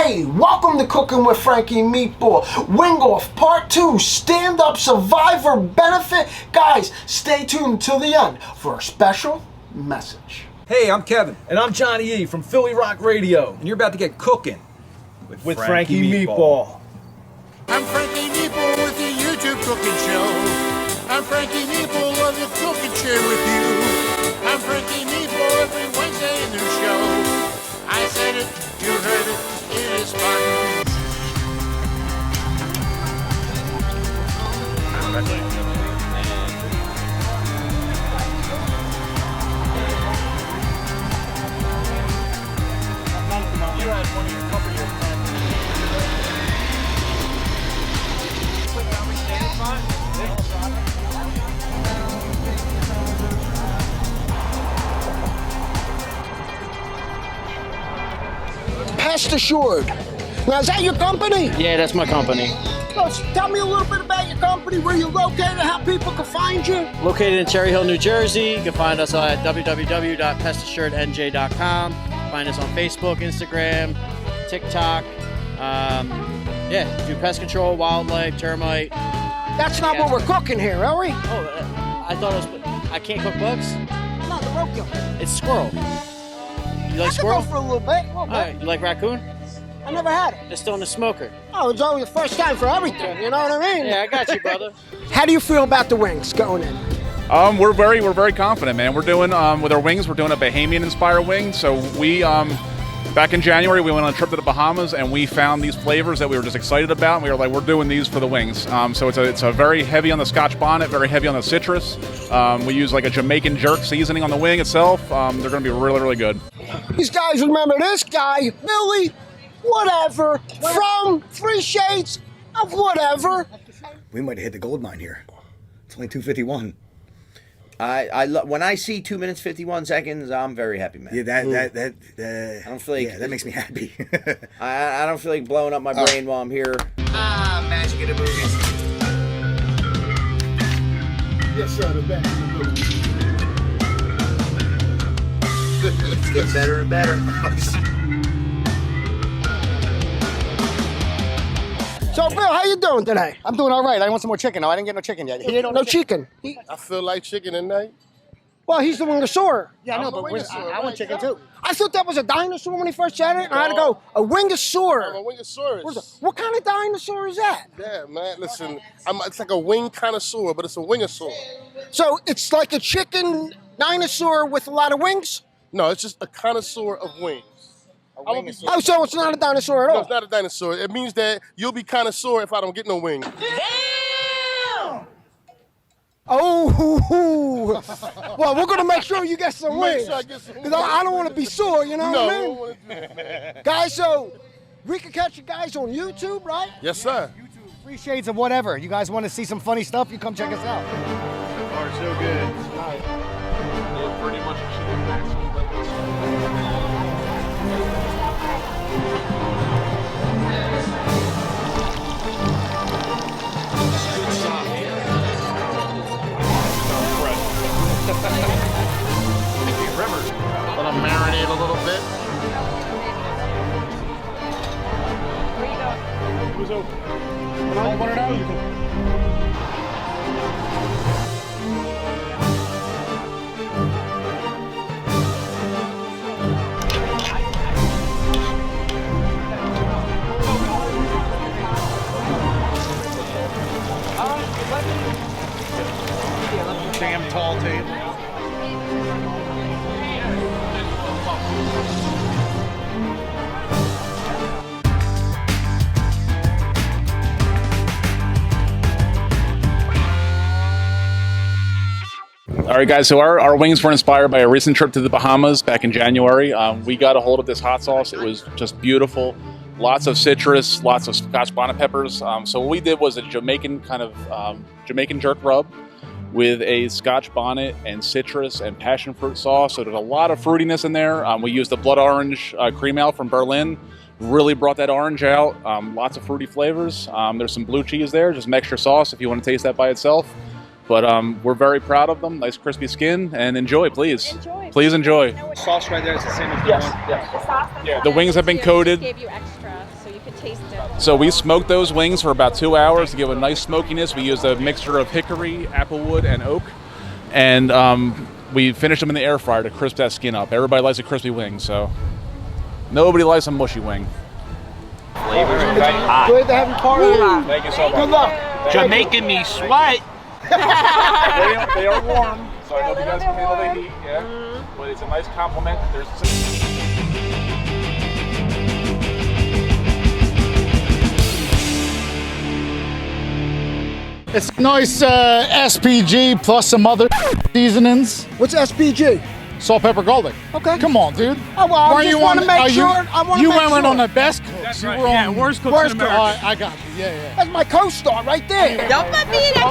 Hey, welcome to Cooking with Frankie Meatball. Wing Off Part 2, Stand-Up Survivor Benefit. Guys, stay tuned until the end for a special message. Hey, I'm Kevin. And I'm Johnny E. from Philly Rock Radio. And you're about to get cooking with Frankie Meatball. I'm Frankie Meatball with the YouTube cooking show. I'm Frankie Meatball of the cooking chair with you. I'm Frankie Meatball every Wednesday a new show. I said it, you heard it, it is fun. You had one of your couple of your friends. Pest Assured. Now, is that your company? Yeah, that's my company. Well, tell me a little bit about your company, where you're located, how people can find you. Located in Cherry Hill, New Jersey. You can find us at www.pestassurednj.com. Find us on Facebook, Instagram, TikTok. Do pest control, wildlife, termite. That's not what we're cooking here, are we? Oh, I thought it was. I can't cook bugs? No, the roadkill. It's squirrel. You like I squirrel? could go for a little bit. All right. You like raccoon? I never had it. It's still in the smoker. Oh, it's always the first time for everything, you know what I mean? Yeah, I got you, brother. How do you feel about the wings going in? We're very confident, man. We're doing with our wings. We're doing a Bahamian-inspired wing. So we back in January we went on a trip to the Bahamas and we found these flavors that we were just excited about. And we were like, we're doing these for the wings. So it's a very heavy on the Scotch bonnet, very heavy on the citrus. We use like a Jamaican jerk seasoning on the wing itself. They're going to be really good. These guys remember this guy, Billy, whatever, from 3 Shades of Whatever. We might have hit the gold mine here. It's only 2:51. When I see 2 minutes 51 seconds, I'm very happy, man. Yeah, that I don't feel like that makes me happy. I don't feel like blowing up my brain while I'm here. Magic in the movies. Yes, sir, the best in the movie. It's getting better and better. So, Bill, how you doing today? I'm doing all right. I want some more chicken. No, I didn't get no chicken yet. No chicken. I feel like chicken at night. Well, he's the wingosaur. Yeah, I know, but I want chicken too. I thought that was a dinosaur when he first said it. I had to go, a wingosaur. I'm a wingosaurus. What kind of dinosaur is that? Yeah, man. Listen, it's like a wing connoisseur, but it's a wingosaur. So it's like a chicken dinosaur with a lot of wings? No, it's just a connoisseur of wings. Oh, so it's not a dinosaur at all? No, it's not a dinosaur. It means that you'll be connoisseur if I don't get no wing. Damn! Oh, well, we're going to make sure you get some wings. Sure I get some wings. Because I don't want to be sore, you know what I mean? Don't want to do that. Guys, so we can catch you guys on YouTube, right? Yes, sir. YouTube, 3 Shades of Whatever. You guys want to see some funny stuff? You come check us out. So far, so good. Yeah, pretty much achieved maximum. Let them marinate a little bit. Where you going? Who's open? When I want it out, you can. Damn tall table. All right, guys, so our wings were inspired by a recent trip to the Bahamas back in January. We got a hold of this hot sauce. It was just beautiful. Lots of citrus, lots of Scotch bonnet peppers. So what we did was a Jamaican kind of Jamaican jerk rub with a Scotch bonnet and citrus and passion fruit sauce. So there's a lot of fruitiness in there. We used the blood orange cream ale from Berlin. Really brought that orange out. Lots of fruity flavors. There's some blue cheese there, just some extra sauce if you want to taste that by itself. But we're very proud of them. Nice crispy skin, and enjoy, please. Enjoy. Please enjoy. Sauce right there is the same as the Yes. one. Yes. The sauce Yeah, the wings have been coated. Gave you extra. could taste it. So we smoked those wings for about 2 hours to give a nice smokiness. We used a mixture of hickory, applewood, and oak. And we finished them in the air fryer to crisp that skin up. Everybody likes a crispy wing, so nobody likes a mushy wing. Flavors are hot. Good to have you part of it. Thank you so much. Good luck. You're making me sweat. They are warm, so I know you guys can handle the heat, yeah. But it's a nice compliment. It's nice SPG plus some other seasonings. What's SPG? Salt, pepper, garlic. Okay. Come on, dude. Oh, well, I just want to make sure. You weren't on the best cooks. That's you right. were Yeah, on worst cooks in America. I got you. Yeah. That's my co-star right there. Don't put me in that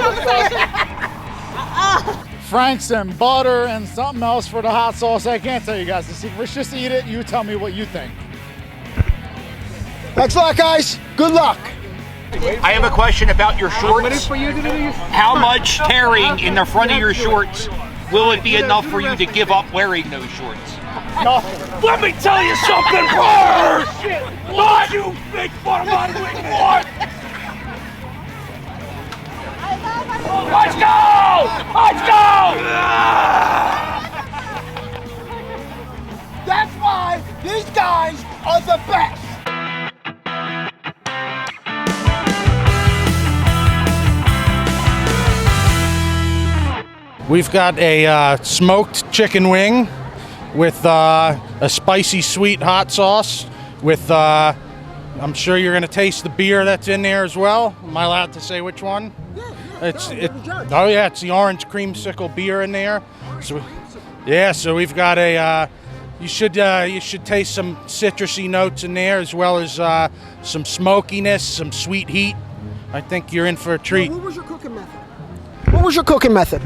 conversation. Franks and butter and something else for the hot sauce. I can't tell you guys the secret. Let's just eat it. You tell me what you think. Thanks a lot, guys. Good luck. I have a question about your shorts. How much tearing in the front of your shorts will it be enough for you to give up wearing those shorts? Let me tell you something, bro! What you big bottom line wing what? Let's go! Let's go! That's why these guys are the best. We've got a smoked chicken wing with a spicy sweet hot sauce with, I'm sure you're going to taste the beer that's in there as well. Am I allowed to say which one? It's the orange creamsicle beer in there. So we've got you should taste some citrusy notes in there as well as some smokiness, some sweet heat. I think you're in for a treat. What was your cooking method?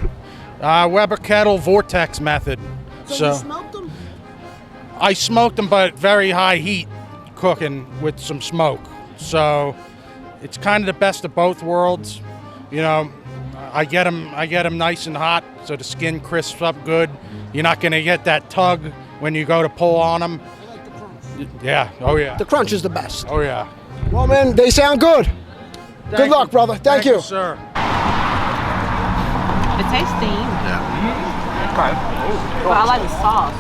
Weber kettle vortex method. So you smoked them? I smoked them, but at very high heat, cooking with some smoke. So it's kind of the best of both worlds. You know, I get them nice and hot, so the skin crisps up good. You're not going to get that tug when you go to pull on them. I like the crunch. Yeah. Oh yeah. The crunch is the best. Oh yeah. Well, man, they sound good. Good luck, brother. Thank you. Sir. It tastes steam. Yeah. Okay. But I like the sauce.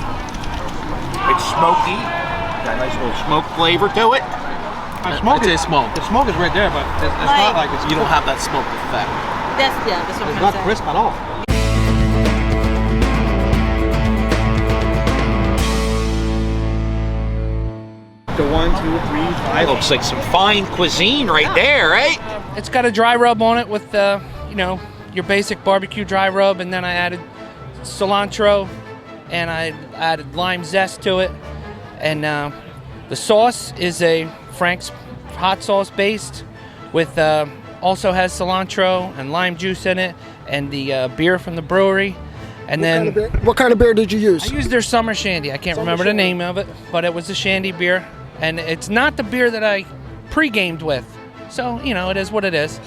It's smoky. Got a nice little smoke flavor to it. The smoke is right there, but it's not like you don't have that smoke effect. That's what I'm It's trying not to say. crisp at all. The 1, 2, 3, 5. Looks like some fine cuisine right there, right? It's got a dry rub on it with, your basic barbecue dry rub, and then I added cilantro, and I added lime zest to it. And the sauce is a Frank's hot sauce based with, also has cilantro and lime juice in it, and the beer from the brewery. And What kind of beer did you use? I used their summer shandy. I can't remember the name of it, but it was a shandy beer. And it's not the beer that I pre-gamed with. So, it is what it is.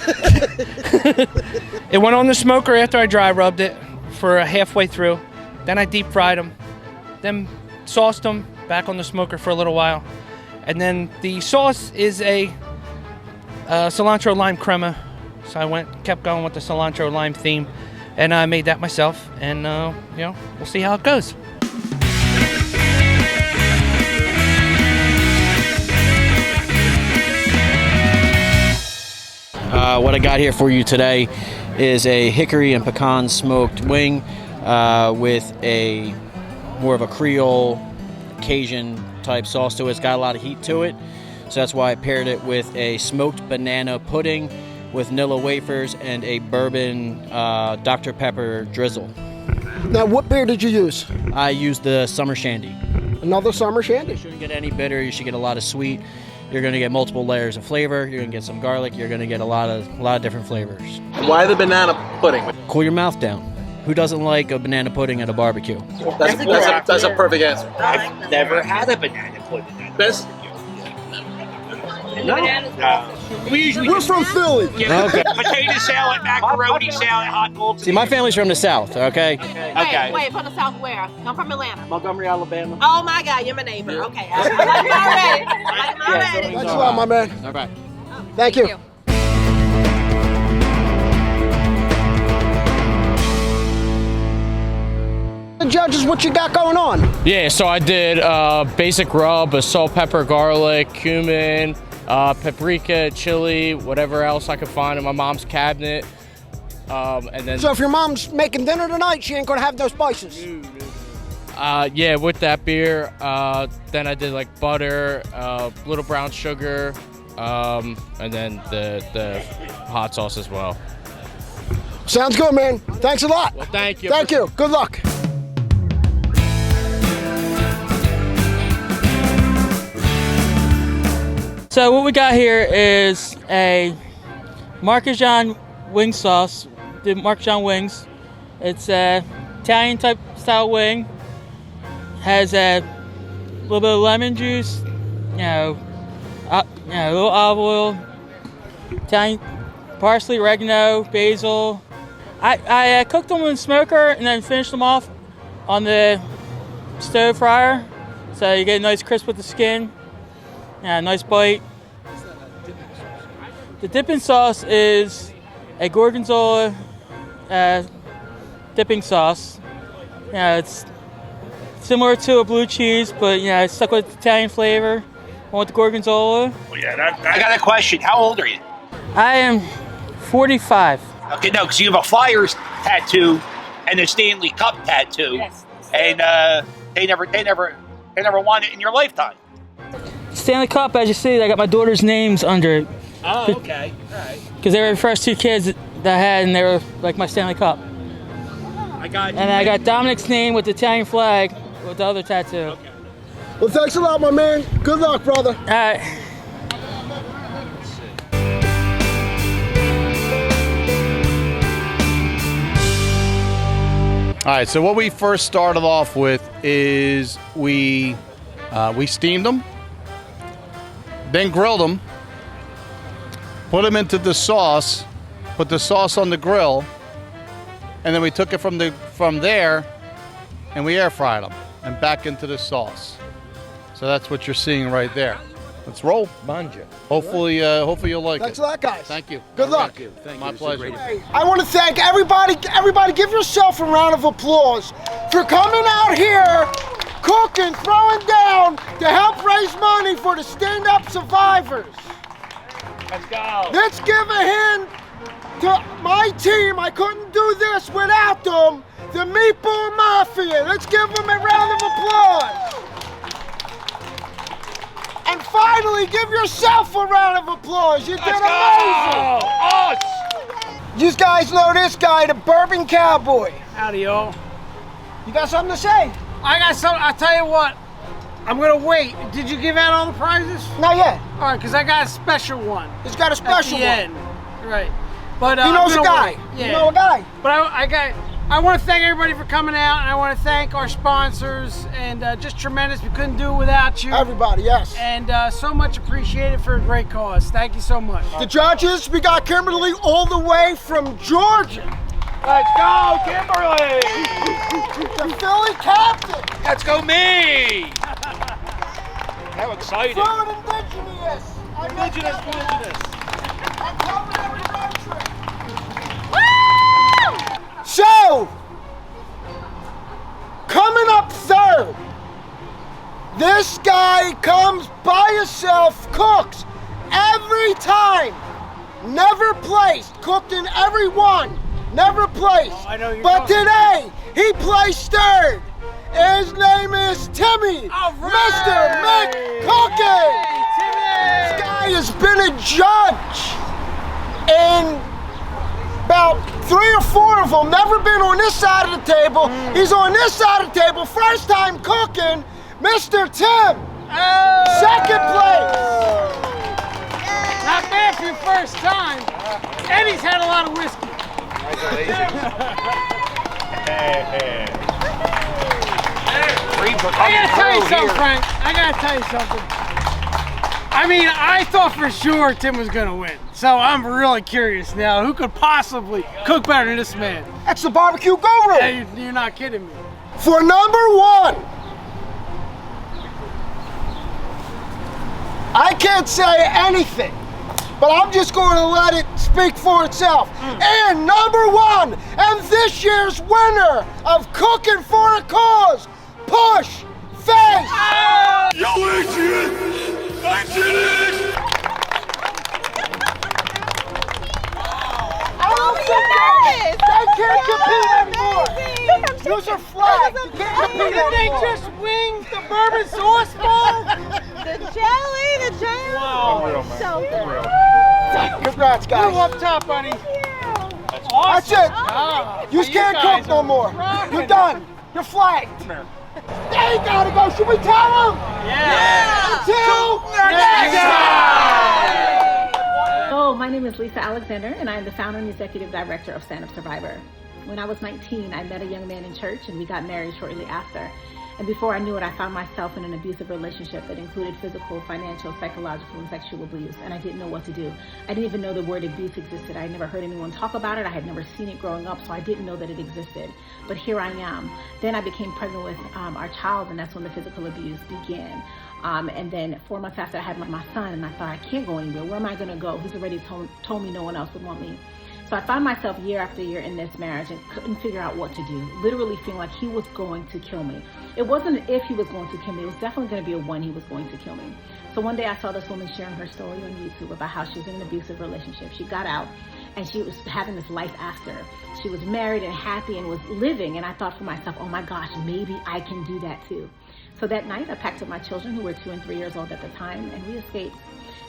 It went on the smoker after I dry rubbed it for halfway through. Then I deep fried them. Then sauced them back on the smoker for a little while. And then the sauce is a cilantro lime crema. So I kept going with the cilantro lime theme. And I made that myself. And, we'll see how it goes. What I got here for you today is a hickory and pecan smoked wing with a more of a Creole Cajun type sauce to it. It's got a lot of heat to it, so that's why I paired it with a smoked banana pudding with vanilla wafers and a bourbon Dr. Pepper drizzle. Now, what beer did you use? I used the summer shandy. Another summer shandy. You shouldn't get any bitter. You should get a lot of sweet. You're going to get multiple layers of flavor. You're going to get some garlic. You're going to get a lot of different flavors. Why the banana pudding? Cool your mouth down. Who doesn't like a banana pudding at a barbecue? That's a perfect answer. I've never had a banana pudding. Best? We usually We're from Philly. Okay. potato salad, macaroni salad, hot dogs. See, my family's from the South, okay? Wait, from the South where? I'm from Atlanta. Montgomery, Alabama. Oh my God, you're my neighbor. Okay. I like him already. I like him already. Thanks a lot, my man. All right. Thank you. The judges, what you got going on? Yeah, so I did basic rub, a salt, pepper, garlic, cumin, paprika, chili, whatever else I could find in my mom's cabinet. And then So if your mom's making dinner tonight, she ain't gonna have no spices. yeah, with that beer, then I did like butter, little brown sugar, and then the hot sauce as well. Sounds good, man. Thanks a lot. Well, thank you. Thank you. Good luck. So what we got here is a Marquesan wing sauce, the Marquesan wings. It's a Italian type style wing. Has a little bit of lemon juice, a little olive oil, Italian parsley, oregano, basil. I cooked them in the smoker and then finished them off on the stove fryer, so you get a nice crisp with the skin. Yeah, nice bite. The dipping sauce is a gorgonzola dipping sauce. Yeah, it's similar to a blue cheese, but it's stuck with Italian flavor. I want the gorgonzola. Oh, yeah, I got a question. How old are you? I am 45. Okay, no, because you have a Flyers tattoo and a Stanley Cup tattoo, Yes. and they never won it in your lifetime. Stanley Cup, as you see, I got my daughter's names under it. Oh, okay, all right. Because they were the first two kids that I had, and they were like my Stanley Cup. I got. And I got Dominic's name with the Italian flag with the other tattoo. Okay. Well, thanks a lot, my man. Good luck, brother. All right. All right, so what we first started off with is we steamed them, then grilled them, put them into the sauce, put the sauce on the grill, and then we took it from there and we air fried them and back into the sauce. So that's what you're seeing right there. Let's roll. Banja. Hopefully you'll like Thanks it. a lot, guys. Thank you. Good luck. My pleasure. I want to thank everybody. Everybody, give yourself a round of applause for coming out here, cooking, throwing down to help raise money for the stand-up survivors. Let's go. Let's give a hand to my team. I couldn't do this without them. The Meatball Mafia. Let's give them a round of applause. And finally, give yourself a round of applause. You did amazing. Us. You guys know this guy, the Bourbon Cowboy. Howdy, y'all. You got something to say? I got something. I'll tell you what. I'm gonna wait. Did you give out all the prizes? Not yet. All right, because I got a special one. He's got a special at the end. Right. But He knows a guy. Yeah. You know a guy. But I want to thank everybody for coming out, and I want to thank our sponsors, and just tremendous. We couldn't do it without you. Everybody, yes. And so much appreciated for a great cause. Thank you so much. The judges, we got Kimberly all the way from Georgia. Let's go, Kimberly! The Philly captain. Let's go, me! How exciting! Fluid indigenous. Indigenous. I'm coming every road trip. Woo! So, coming up third, this guy comes by himself, cooks every time, never placed, cooked in every one, never placed. I know you're but talking. today, he placed third. His name is Timmy, Mr. McCookin. This guy has been a judge in about 3 or 4 of them. Never been on this side of the table. He's on this side of the table. First time cooking, Mr. Tim. Second place. Not bad for your first time. And he's had a lot of whiskey. I gotta tell you something, Frank. I gotta tell you something. I mean, I thought for sure Tim was gonna win. So I'm really curious now. Who could possibly cook better than this man? That's the barbecue guru. Yeah, you're not kidding me. For number one, I can't say anything, but I'm just going to let it speak for itself. And number one, and this year's winner of Cooking for a Cause, Push Face. Yo, Adrian! I did it! They can't compete anymore. Use your flag. You can't compete Did they anymore. just wing the bourbon sauce bowl? The jelly, the jam. Wow. Unreal, man. So good. Congrats, guys. You up top, buddy. That's Awesome. it. Ah, You can't guys cook no are more. rocking You're it. done. You're flagged. They gotta go. Should we tell them? Yeah. Until next time. Hello, my name is Lisa Alexander, and I am the founder and executive director of Stand Up Survivor. When I was 19, I met a young man in church, and we got married shortly after. And before I knew it, I found myself in an abusive relationship that included physical, financial, psychological, and sexual abuse, and I didn't know what to do. I didn't even know the word abuse existed. I had never heard anyone talk about it. I had never seen it growing up, so I didn't know that it existed. But here I am. Then I became pregnant with our child, and that's when the physical abuse began. And then 4 months after, I had my son, and I thought, I can't go anywhere. Where am I going to go? He's already told me no one else would want me. So I found myself year after year in this marriage and couldn't figure out what to do, literally feeling like he was going to kill me. It wasn't if he was going to kill me, it was definitely going to be a when he was going to kill me. So one day I saw this woman sharing her story on YouTube about how she was in an abusive relationship. She got out and she was having this life after. She was married and happy and was living, and I thought for myself, oh my gosh, maybe I can do that too. So that night I packed up my children, who were 2 and 3 years old at the time, and we escaped.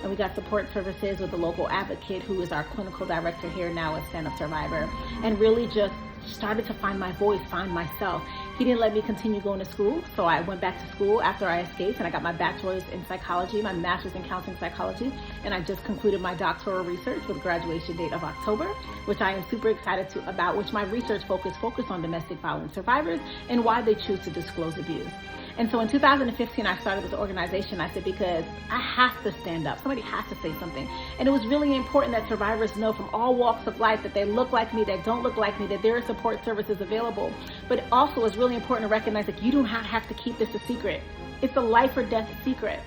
And we got support services with a local advocate who is our clinical director here now at Stand Up Survivor, and really just started to find my voice, find myself. He didn't let me continue going to school, so I went back to school after I escaped, and I got my bachelor's in psychology, my master's in counseling psychology, and I just concluded my doctoral research with a graduation date of October, which I am super excited about, which my research focused on domestic violence survivors and why they choose to disclose abuse. And so in 2015, I started this organization. I said, because I have to stand up. Somebody has to say something. And it was really important that survivors know from all walks of life that they look like me, that don't look like me, that there are support services available. But also it's really important to recognize that you don't have to keep this a secret. It's a life or death secret.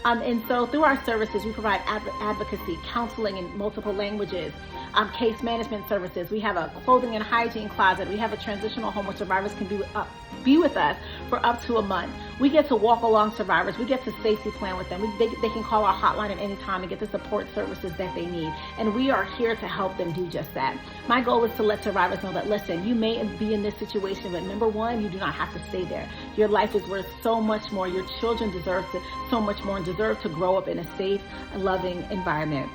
And so through our services, we provide advocacy, counseling in multiple languages, case management services. We have a clothing and hygiene closet. We have a transitional home where survivors can be with us for up to a month. We get to walk along survivors. We get to safety plan with them. They can call our hotline at any time and get the support services that they need. And we are here to help them do just that. My goal is to let survivors know that, listen, you may be in this situation, but number one, you do not have to stay there. Your life is worth so much more. Your children deserve so much more and deserve to grow up in a safe and loving environment.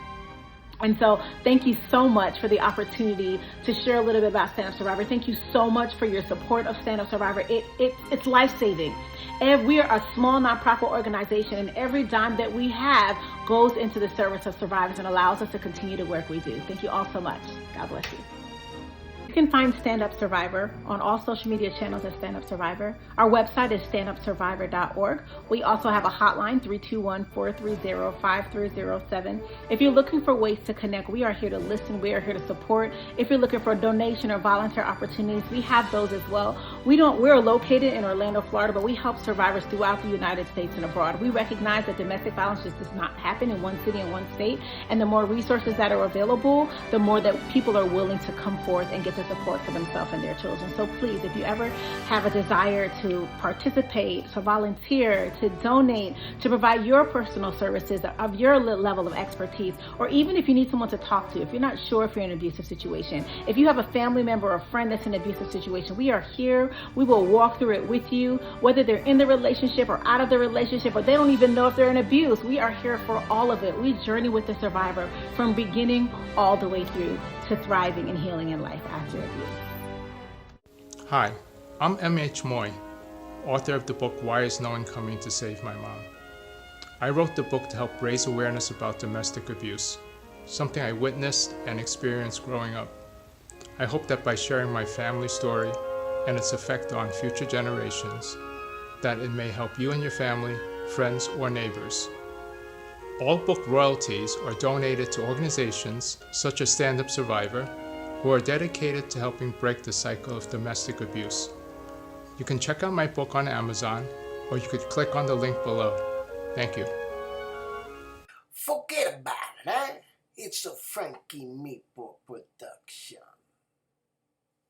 And so thank you so much for the opportunity to share a little bit about Stand Up Survivor. Thank you so much for your support of Stand Up Survivor. It's life-saving. We are a small nonprofit organization, and every dime that we have goes into the service of survivors and allows us to continue the work we do. Thank you all so much. God bless you. You can find Stand Up Survivor on all social media channels at Stand Up Survivor. Our website is standupsurvivor.org. We also have a hotline, 321-430-5307. If you're looking for ways to connect, we are here to listen. We are here to support. If you're looking for a donation or volunteer opportunities, we have those as well. We're located in Orlando, Florida, but we help survivors throughout the United States and abroad. We recognize that domestic violence just does not happen in one city and one state, and the more resources that are available, the more that people are willing to come forth and get the support for themselves and their children. So please, if you ever have a desire to participate, to volunteer, to donate, to provide your personal services of your level of expertise, or even if you need someone to talk to, if you're not sure if you're in an abusive situation, if you have a family member or friend that's in an abusive situation, we are here. We will walk through it with you, whether they're in the relationship or out of the relationship, or they don't even know if they're in abuse. We are here for all of it. We journey with the survivor from beginning all the way through to thriving and healing in life after abuse. Hi, I'm M H Mui, author of the book Why Is No One Coming to Save My Mom? I wrote the book to help raise awareness about domestic abuse, something I witnessed and experienced growing up. I hope that by sharing my family story and its effect on future generations, that it may help you and your family, friends, or neighbors. All book royalties are donated to organizations such as Stand Up Survivor, who are dedicated to helping break the cycle of domestic abuse. You can check out my book on Amazon, or you could click on the link below. Thank you. Forget about it, huh? It's a Frankie Meatball production.